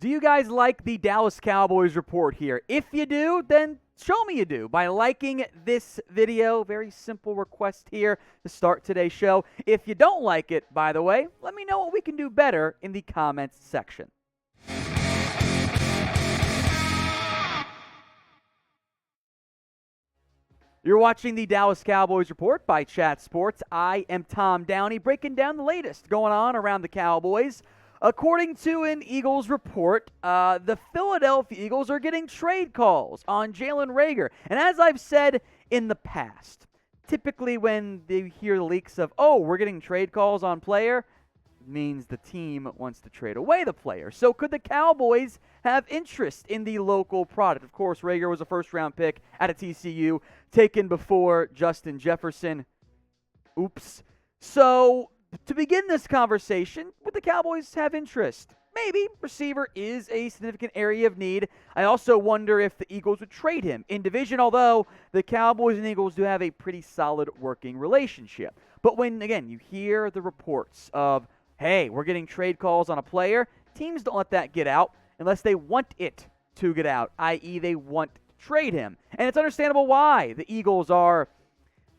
Do you guys like the Dallas Cowboys report here? If you do, then show me you do by liking this video. Very simple request here to start today's show. If you don't like it, by the way, let me know what we can do better in the comments section. You're watching the Dallas Cowboys Report by Chat Sports. I am Tom Downey, breaking down the latest going on around the Cowboys. According to an Eagles report, the Philadelphia Eagles are getting trade calls on Jalen Reagor. And as I've said in the past, typically when they hear leaks of, we're getting trade calls on player, it means the team wants to trade away the player. So could the Cowboys have interest in the local product? Of course, Reagor was a first-round pick out of TCU, taken before Justin Jefferson. Oops. So to begin this conversation, would the Cowboys have interest? Maybe. Receiver is a significant area of need. I also wonder if the Eagles would trade him in division, although the Cowboys and Eagles do have a pretty solid working relationship. But when, again, you hear the reports of, hey, we're getting trade calls on a player, teams don't let that get out unless they want it to get out, i.e. they want to trade him. And it's understandable why the Eagles are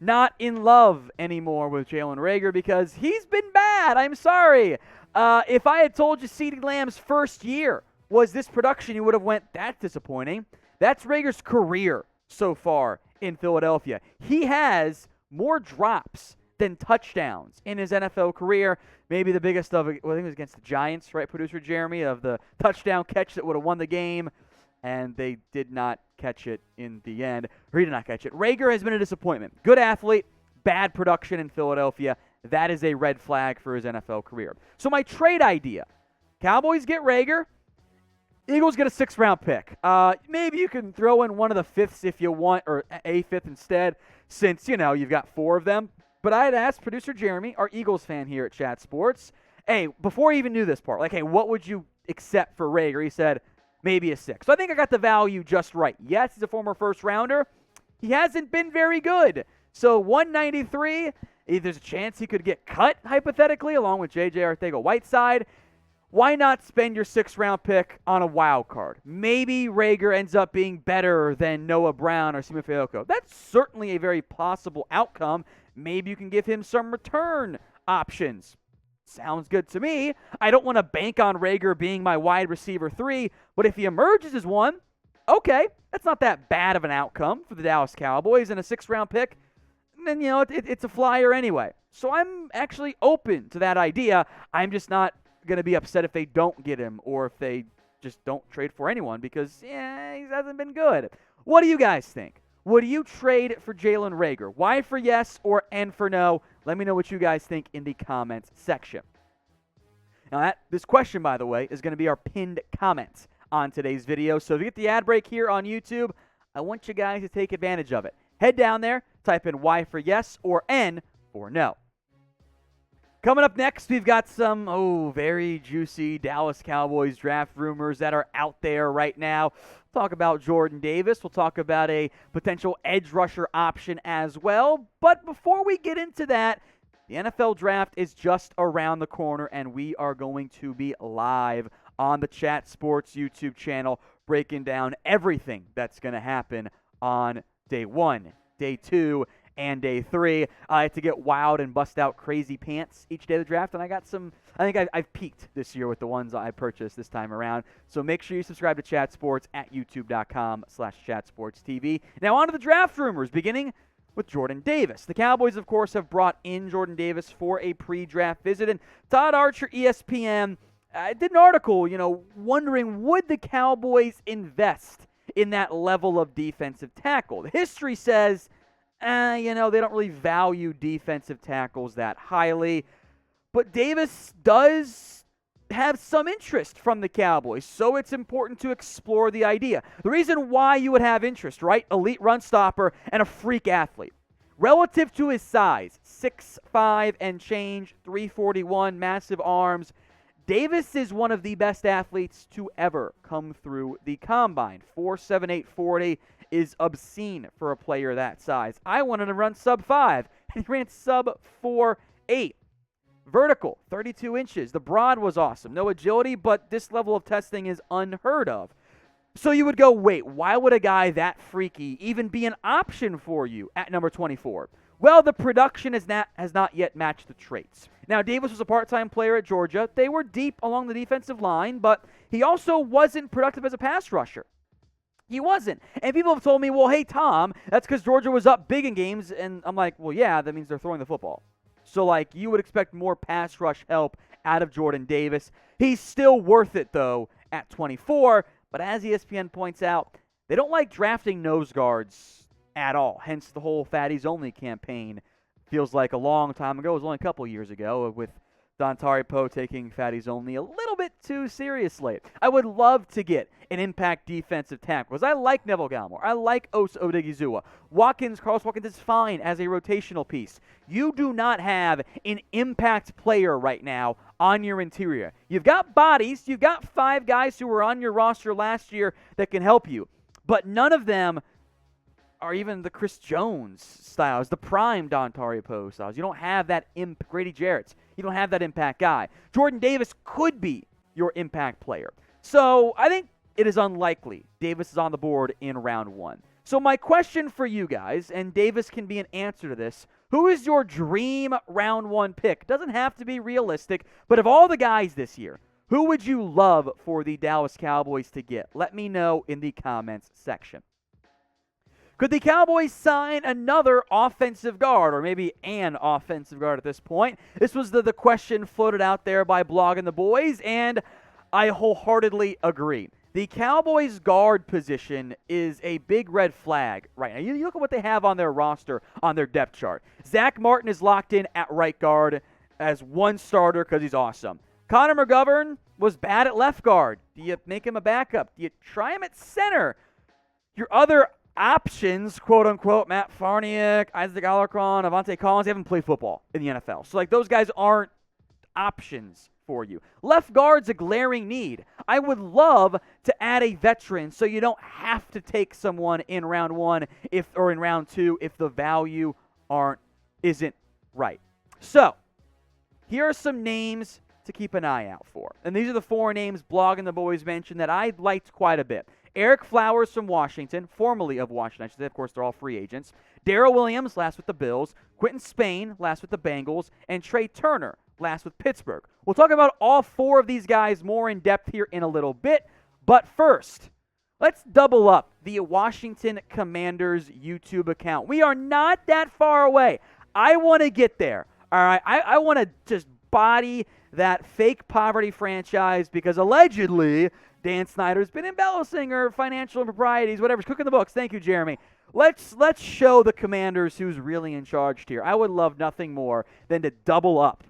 not in love anymore with Jalen Reagor, because he's been bad. I'm sorry. If I had told you CeeDee Lamb's first year was this production, you would have went, that's disappointing. That's Reagor's career so far in Philadelphia. He has more drops than touchdowns in his NFL career. Maybe the biggest of it, I think it was against the Giants, right, producer Jeremy, of the touchdown catch that would have won the game. And they did not catch it in the end. Or he did not catch it. Reagor has been a disappointment. Good athlete, bad production in Philadelphia. That is a red flag for his NFL career. So my trade idea, Cowboys get Reagor, Eagles get a 6th-round pick. Maybe you can throw in one of the fifths if you want, or a fifth instead, since, you've got 4 of them. But I had asked producer Jeremy, our Eagles fan here at Chat Sports, hey, before he even knew this part, hey, what would you accept for Reagor? He said, maybe a 6. So I think I got the value just right. Yes, he's a former first-rounder. He hasn't been very good. So 193, there's a chance he could get cut, hypothetically, along with J.J. Arcega-Whiteside. Why not spend your 6th-round pick on a wild card? Maybe Reagor ends up being better than Noah Brown or Sima Fehoko. That's certainly a very possible outcome. Maybe you can give him some return options. Sounds good to me. I don't want to bank on Reagor being my wide receiver 3, but if he emerges as one, okay, that's not that bad of an outcome for the Dallas Cowboys, and a 6th-round pick, then, it's a flyer anyway. So I'm actually open to that idea. I'm just not going to be upset if they don't get him or if they just don't trade for anyone because, he hasn't been good. What do you guys think? Would you trade for Jalen Reagor? Y for yes or N for no? Let me know what you guys think in the comments section. Now, this question, by the way, is going to be our pinned comment on today's video. So if you get the ad break here on YouTube, I want you guys to take advantage of it. Head down there, type in Y for yes or N for no. Coming up next, we've got some, very juicy Dallas Cowboys draft rumors that are out there right now. We'll talk about Jordan Davis. We'll talk about a potential edge rusher option as well. But before we get into that, the NFL draft is just around the corner, and we are going to be live on the Chat Sports YouTube channel, breaking down everything that's going to happen on day 1, day 2, and day 3. I had to get wild and bust out crazy pants each day of the draft, and I got some, I think I've peaked this year with the ones I purchased this time around. So make sure you subscribe to Chat Sports at youtube.com/chatsportstv. Now on to the draft rumors, beginning with Jordan Davis. The Cowboys, of course, have brought in Jordan Davis for a pre-draft visit, and Todd Archer, ESPN, did an article, wondering would the Cowboys invest in that level of defensive tackle. The history says, they don't really value defensive tackles that highly. But Davis does have some interest from the Cowboys, so it's important to explore the idea. The reason why you would have interest, right? Elite run stopper and a freak athlete. Relative to his size, 6'5" and change, 341, massive arms, Davis is one of the best athletes to ever come through the combine. 4.78 40 is obscene for a player that size. I wanted to run sub 5, and he ran sub 4.8. Vertical, 32 inches. The broad was awesome. No agility, but this level of testing is unheard of. So you would go, wait, why would a guy that freaky even be an option for you at number 24? Well, the production has not yet matched the traits. Now, Davis was a part-time player at Georgia. They were deep along the defensive line, but he also wasn't productive as a pass rusher. He wasn't. And people have told me, well, hey, Tom, that's because Georgia was up big in games. And I'm like, well, yeah, that means they're throwing the football. So, you would expect more pass rush help out of Jordan Davis. He's still worth it, though, at 24. But as ESPN points out, they don't like drafting nose guards at all. Hence, the whole Fatties Only campaign feels like a long time ago. It was only a couple years ago with Dontari Poe taking Fatties Only a little bit too seriously. I would love to get an impact defensive tackle because I like Neville Gallimore. I like Osa Odigizua. Carlos Watkins is fine as a rotational piece. You do not have an impact player right now on your interior. You've got bodies. You've got 5 guys who were on your roster last year that can help you, but none of them are even the Chris Jones styles, the prime Dontari Poe styles. You don't have that Grady Jarrett's. You don't have that impact guy. Jordan Davis could be your impact player. So I think it is unlikely Davis is on the board in round 1. So my question for you guys, and Davis can be an answer to this, who is your dream round 1 pick? Doesn't have to be realistic, but of all the guys this year, who would you love for the Dallas Cowboys to get? Let me know in the comments section. Could the Cowboys sign another offensive guard, or maybe an offensive guard at this point? This was the question floated out there by Blogging the Boys, and I wholeheartedly agree. The Cowboys guard position is a big red flag right now. You look at what they have on their roster, on their depth chart. Zach Martin is locked in at right guard as one starter because he's awesome. Connor McGovern was bad at left guard. Do you make him a backup? Do you try him at center? Your other options, quote-unquote, Matt Farniok, Isaac Alarcon, Avante Collins, they haven't played football in the NFL. So, those guys aren't options for you. Left guard's a glaring need. I would love to add a veteran so you don't have to take someone in round 1 or in round 2 if the value isn't right. So, here are some names to keep an eye out for. And these are the 4 names Blogging the Boys mentioned that I liked quite a bit. Eric Flowers from Washington, formerly of Washington, I should say. Of course, they're all free agents. Darrell Williams, last with the Bills. Quentin Spain, last with the Bengals. And Trey Turner, last with Pittsburgh. We'll talk about all 4 of these guys more in depth here in a little bit. But first, let's double up the Washington Commanders YouTube account. We are not that far away. I want to get there. All right, I want to just body that fake poverty franchise because allegedly Dan Snyder's been embellishing or financial improprieties, whatever's cooking the books. Thank you, Jeremy. Let's show the Commanders who's really in charge here. I would love nothing more than to double up,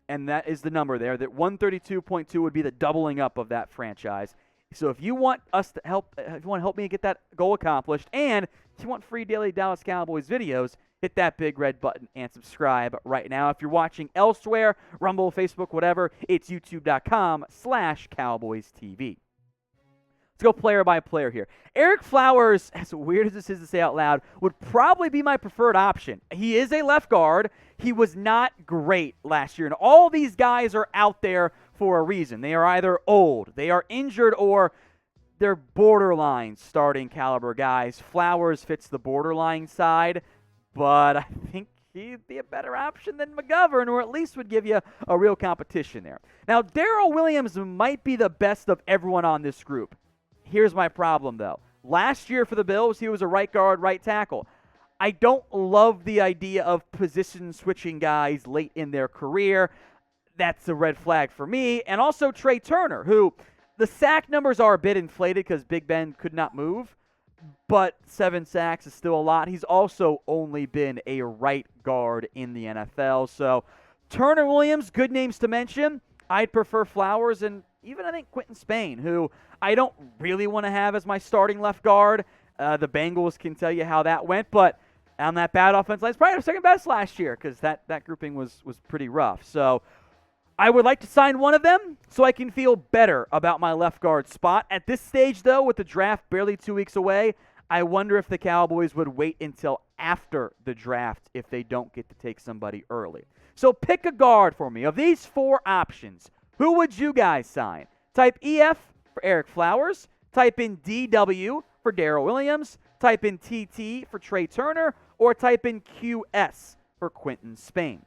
and that is the number there. That 132.2 would be the doubling up of that franchise. So if you want us to help, if you want to help me get that goal accomplished, and if you want free daily Dallas Cowboys videos, hit that big red button and subscribe right now. If you're watching elsewhere, Rumble, Facebook, whatever, it's youtube.com/CowboysTV. Let's go player by player here. Eric Flowers, as weird as this is to say out loud, would probably be my preferred option. He is a left guard. He was not great last year. And all these guys are out there for a reason. They are either old, they are injured, or they're borderline starting caliber guys. Flowers fits the borderline side, but I think he'd be a better option than McGovern, or at least would give you a real competition there. Now, Darrell Williams might be the best of everyone on this group. Here's my problem, though. Last year for the Bills, he was a right guard, right tackle. I don't love the idea of position-switching guys late in their career. That's a red flag for me. And also Trey Turner, who the sack numbers are a bit inflated because Big Ben could not move, but 7 sacks is still a lot. He's also only been a right guard in the NFL. So Turner, Williams, good names to mention. I'd prefer Flowers and even I think Quentin Spain, who I don't really want to have as my starting left guard. The Bengals can tell you how that went, but on that bad offense line, it's probably our second best last year because that grouping was pretty rough. So I would like to sign one of them so I can feel better about my left guard spot. At this stage, though, with the draft barely 2 weeks away, I wonder if the Cowboys would wait until after the draft if they don't get to take somebody early. So pick a guard for me. Of these 4 options, who would you guys sign? Type EF for Eric Flowers. Type in DW for Darrell Williams. Type in TT for Trey Turner. Or type in QS for Quentin Spain.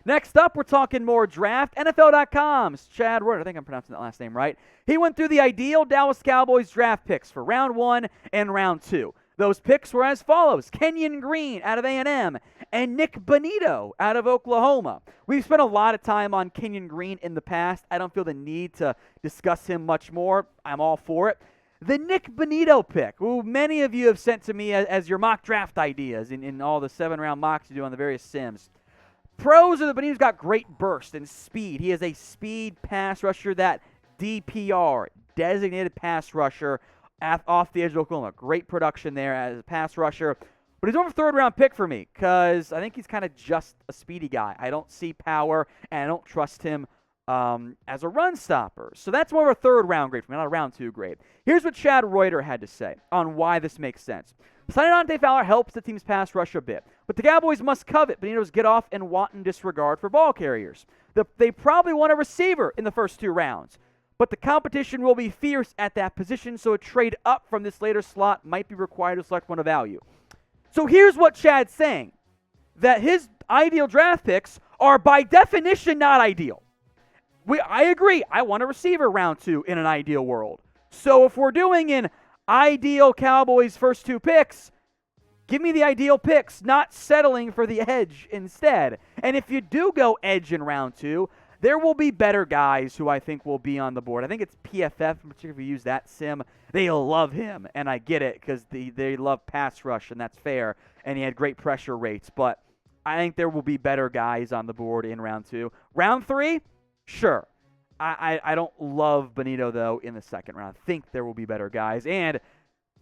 Next up, we're talking more draft. NFL.com's Chad Reuter, I think I'm pronouncing that last name right. He went through the ideal Dallas Cowboys draft picks for round 1 and round 2. Those picks were as follows: Kenyon Green out of A&M and Nik Bonitto out of Oklahoma. We've spent a lot of time on Kenyon Green in the past. I don't feel the need to discuss him much more. I'm all for it. The Nik Bonitto pick, who many of you have sent to me as your mock draft ideas in all the 7-round mocks you do on the various sims. Pros are that Bonitto's got great burst and speed. He is a speed pass rusher, that DPR, designated pass rusher, off the edge of Oklahoma. Great production there as a pass rusher. But he's over 3rd-round pick for me because I think he's kind of just a speedy guy. I don't see power, and I don't trust him as a run stopper. So that's more of a 3rd-round grade for me, not a round 2 grade. Here's what Chad Reuter had to say on why this makes sense. Signing Dante Fowler helps the team's pass rush a bit, but the Cowboys must covet Bonitto's get-off and wanton disregard for ball carriers. They probably want a receiver in the first 2 rounds, but the competition will be fierce at that position, so a trade up from this later slot might be required to select one of value. So here's what Chad's saying, that his ideal draft picks are by definition not ideal. I agree. I want a receiver round 2 in an ideal world. So if we're doing an ideal Cowboys first 2 picks, give me the ideal picks, not settling for the edge instead. And if you do go edge in round 2, there will be better guys who I think will be on the board. I think it's PFF, particularly if you use that sim. They love him, and I get it because they love pass rush, and that's fair. And he had great pressure rates. But I think there will be better guys on the board in round 2. Round 3, sure. I don't love Bonitto, though, in the 2nd round. I think there will be better guys. And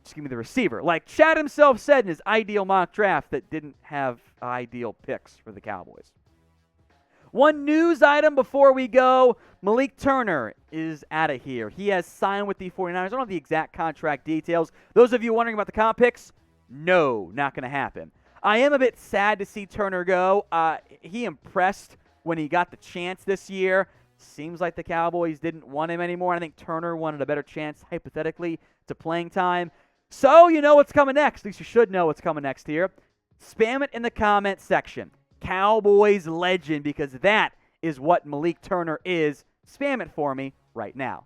just give me the receiver. Like Chad himself said in his ideal mock draft that didn't have ideal picks for the Cowboys. One news item before we go. Malik Turner is out of here. He has signed with the 49ers. I don't have the exact contract details. Those of you wondering about the comp picks, no, not going to happen. I am a bit sad to see Turner go. He impressed when he got the chance this year. Seems like the Cowboys didn't want him anymore. I think Turner wanted a better chance, hypothetically, to playing time. So you know what's coming next. At least you should know what's coming next here. Spam it in the comment section. Cowboys legend, because that is what Malik Turner is. Spam it for me right now.